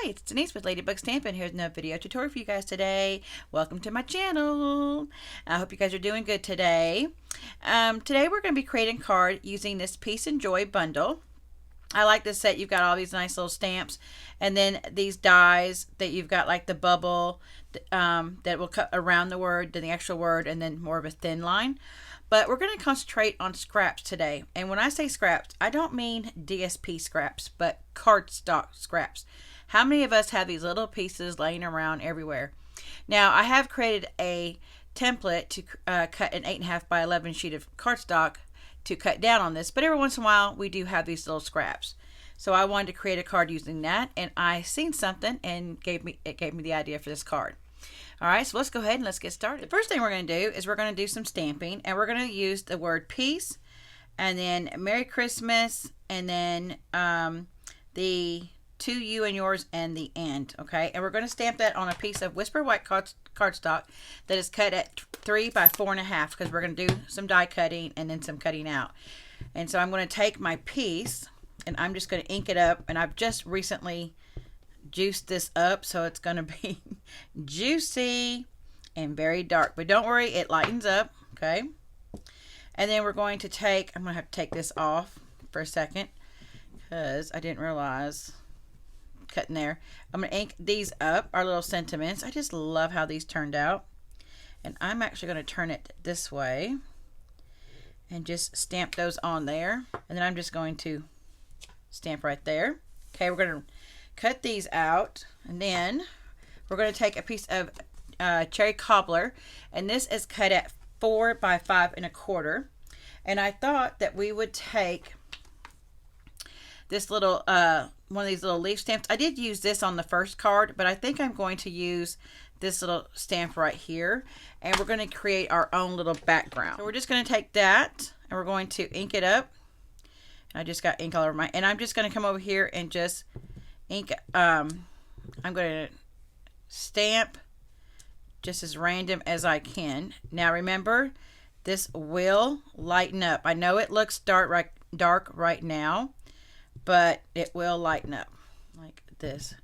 Hi, it's Denise with Ladybug Stampin. Here's another video tutorial for you guys today. Welcome to my channel. I hope you guys are doing good today. Today we're going to be creating a card using this Peace and Joy bundle. I like this set. You've got all these nice little stamps and then these dies that you've got, like the bubble that will cut around the word, then the actual word, and then more of a thin line. But we're going to concentrate on scraps today. And when I say scraps, I don't mean DSP scraps, but cardstock scraps. How many of us have these little pieces laying around everywhere? Now, I have created a template to cut an 8.5 by 11 sheet of cardstock to cut down on this, but every once in a while we do have these little scraps. So I wanted to create a card using that, and I seen something and it gave me the idea for this card. All right, so let's go ahead and let's get started. The first thing we're going to do is we're going to do some stamping, and we're going to use the word peace, and then Merry Christmas, and then the to you and yours and the end. Okay, and we're going to stamp that on a piece of Whisper White cardstock that is cut at 3 by 4.5 because we're going to do some die cutting and then some cutting out. And so I'm going to take my piece and I'm just going to ink it up, and I've just recently juiced this up, so it's going to be juicy and very dark, but don't worry, it lightens up. Okay, and then we're going to take, I'm going to have to take this off for a second because I didn't realize cutting there. I'm going to ink these up, our little sentiments. I just love how these turned out, and I'm actually going to turn it this way and just stamp those on there, and then I'm just going to stamp right there. Okay, we're going to cut these out, and then we're going to take a piece of cherry cobbler, and this is cut at 4 by 5.25. And I thought that we would take this little one of these little leaf stamps. I did use this on the first card, but I think I'm going to use this little stamp right here, and we're going to create our own little background. So we're just going to take that and we're going to ink it up. I just got ink all over my, and I'm just going to come over here and just ink. I'm going to stamp just as random as I can. Now remember, this will lighten up. I know it looks dark right now, but it will lighten up like this.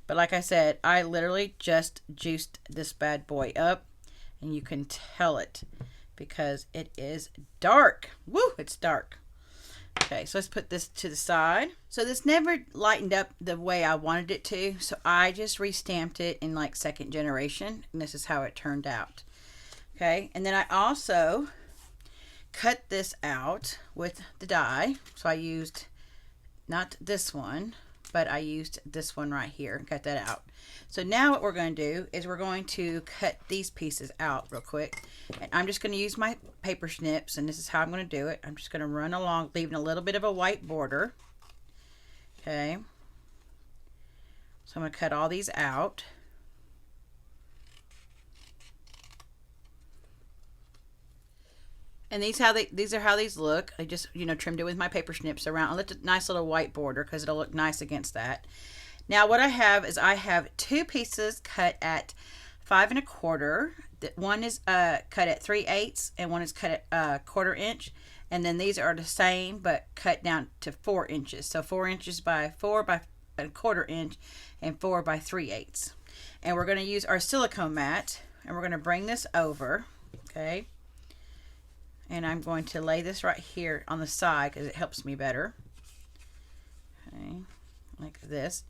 But like I said, I literally just juiced this bad boy up, and you can tell it because it is dark. Woo, it's dark. Okay, so let's put this to the side. So this never lightened up the way I wanted it to, so I just restamped it in like second generation, and this is how it turned out. Okay, and then I also cut this out with the die. So I used not this one, but I used this one right here and cut that out. So now what we're going to do is we're going to cut these pieces out real quick. And I'm just going to use my paper snips, and this is how I'm going to do it. I'm just going to run along, leaving a little bit of a white border. Okay. So I'm going to cut all these out. And these are how these look. I just, trimmed it with my paper snips around. I left a nice little white border because it'll look nice against that. Now what I have is I have two pieces cut at 5.25. One is cut at 3/8 and one is cut at 1/4 inch. And then these are the same but cut down to 4 inches. So 4 inches by 4 by 1/4 inch and 4 by 3/8. And we're going to use our silicone mat, and we're going to bring this over. Okay. And I'm going to lay this right here on the side because it helps me better. Okay, like this.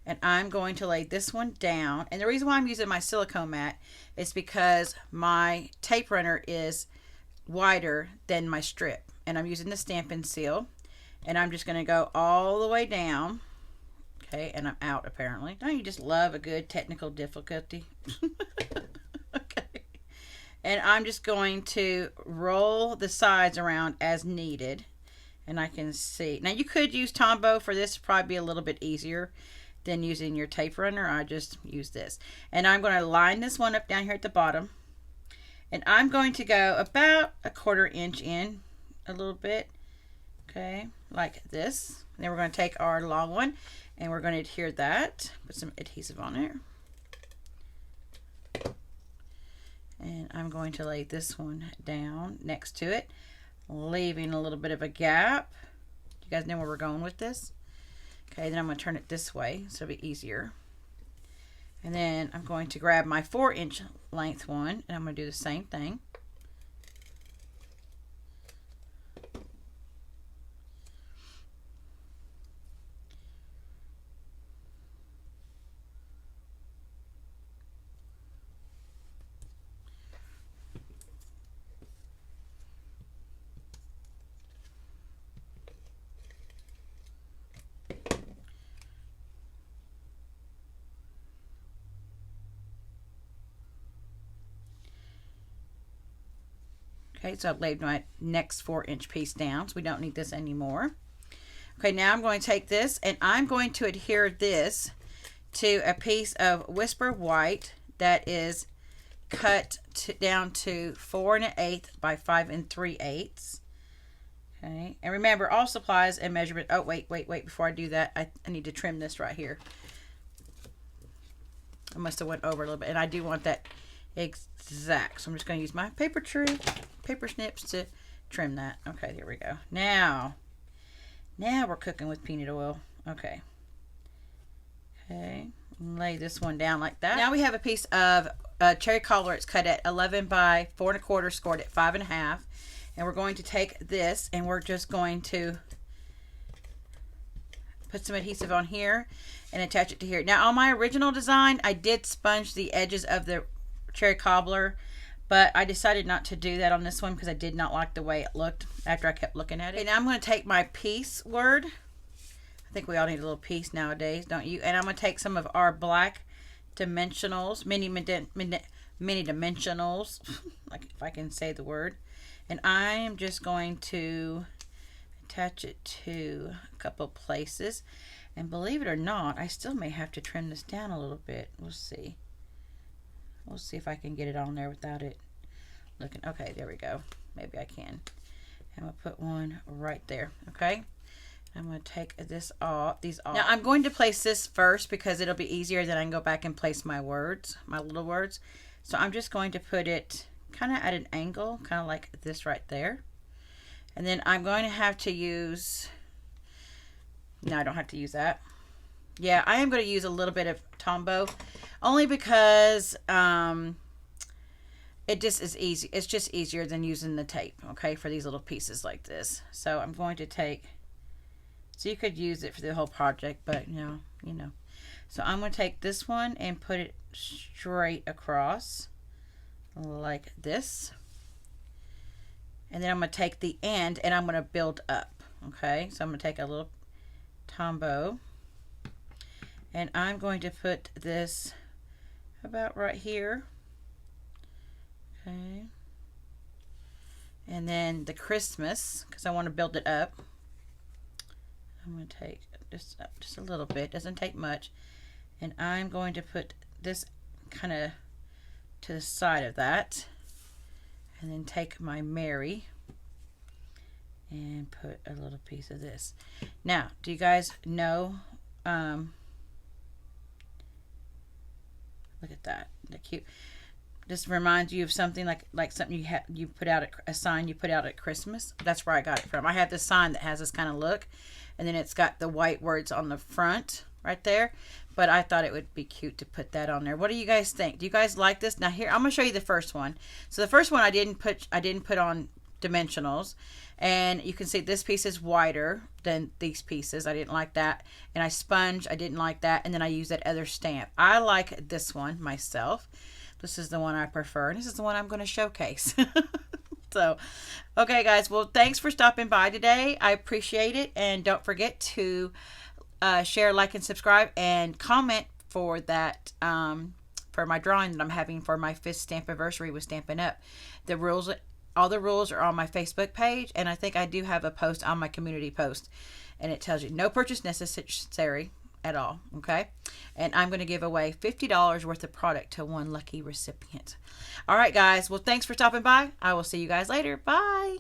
And I'm going to lay this one down. And the reason why I'm using my silicone mat is because my tape runner is wider than my strip. And I'm using the Stampin' seal. And I'm just going to go all the way down. Okay, and I'm out apparently. Don't you just love a good technical difficulty? Okay. And I'm just going to roll the sides around as needed. And I can see. Now you could use Tombow for this, probably be a little bit easier than using your tape runner. I just use this. And I'm going to line this one up down here at the bottom. And I'm going to go about 1/4 inch in a little bit. Okay, like this. And then we're going to take our long one and we're going to adhere that. Put some adhesive on there. And I'm going to lay this one down next to it, leaving a little bit of a gap. You guys know where we're going with this? Okay, then I'm going to turn it this way so it'll be easier. And then I'm going to grab my 4-inch length one, and I'm going to do the same thing. Okay, so I've laid my next 4-inch piece down, so we don't need this anymore. Okay, now I'm going to take this and I'm going to adhere this to a piece of Whisper White that is cut down to 4 1/8 by 5 3/8. Okay, and remember all supplies and measurement. Oh, wait, before I do that, I need to trim this right here. I must have went over a little bit, and I do want that exact. So I'm just going to use my paper snips to trim that. Okay, there we go. Now we're cooking with peanut oil. Okay, lay this one down like that. Now we have a piece of cherry cobbler. It's cut at 11 by 4 1/4, scored at 5 1/2, and we're going to take this and we're just going to put some adhesive on here and attach it to here. Now on my original design, I did sponge the edges of the cherry cobbler, but I decided not to do that on this one because I did not like the way it looked after I kept looking at it. Okay, now I'm going to take my piece word. I think we all need a little piece nowadays, don't you? And I'm going to take some of our black dimensionals, mini dimensionals, like if I can say the word, and I am just going to attach it to a couple places. And believe it or not, I still may have to trim this down a little bit. We'll see. We'll see if I can get it on there without it looking. Okay, there we go. Maybe I can. I'm going to put one right there. Okay. I'm going to take these off. Now I'm going to place this first because it'll be easier. Then I can go back and place my words, my little words. So I'm just going to put it kind of at an angle, kind of like this right there. And then I'm going to have to use, no, I don't have to use that. Yeah, I am going to use a little bit of Tombow, only because it just is easy. It's just easier than using the tape, okay, for these little pieces like this. So I'm going to take, so you could use it for the whole project, but you know. So I'm going to take this one and put it straight across like this. And then I'm going to take the end and I'm going to build up, okay? So I'm going to take a little Tombow and I'm going to put this about right here, okay? And then the Christmas, because I want to build it up, I'm going to take just a little bit, doesn't take much, and I'm going to put this kind of to the side of that, and then take my Mary and put a little piece of this. Now, do you guys know, look at that, they're cute. This reminds you of something like something you put out at a sign you put out at Christmas. That's where I got it from. I have this sign that has this kind of look, and then it's got the white words on the front right there. But I thought it would be cute to put that on there. What do you guys think? Do you guys like this? Now here, I'm gonna show you the first one. So the first one I didn't put on dimensionals, and you can see this piece is wider than these pieces. I didn't like that, and I sponged. I didn't like that, and then I used that other stamp. I like this one myself. This is the one I prefer, and this is the one I'm going to showcase. So, okay, guys. Well, thanks for stopping by today. I appreciate it, and don't forget to share, like, and subscribe, and comment for that for my drawing that I'm having for my 5th stamp anniversary with Stampin' Up. The rules, all the rules are on my Facebook page, and I think I do have a post on my community post, and it tells you no purchase necessary at all, okay? And I'm going to give away $50 worth of product to one lucky recipient. All right, guys. Well, thanks for stopping by. I will see you guys later. Bye.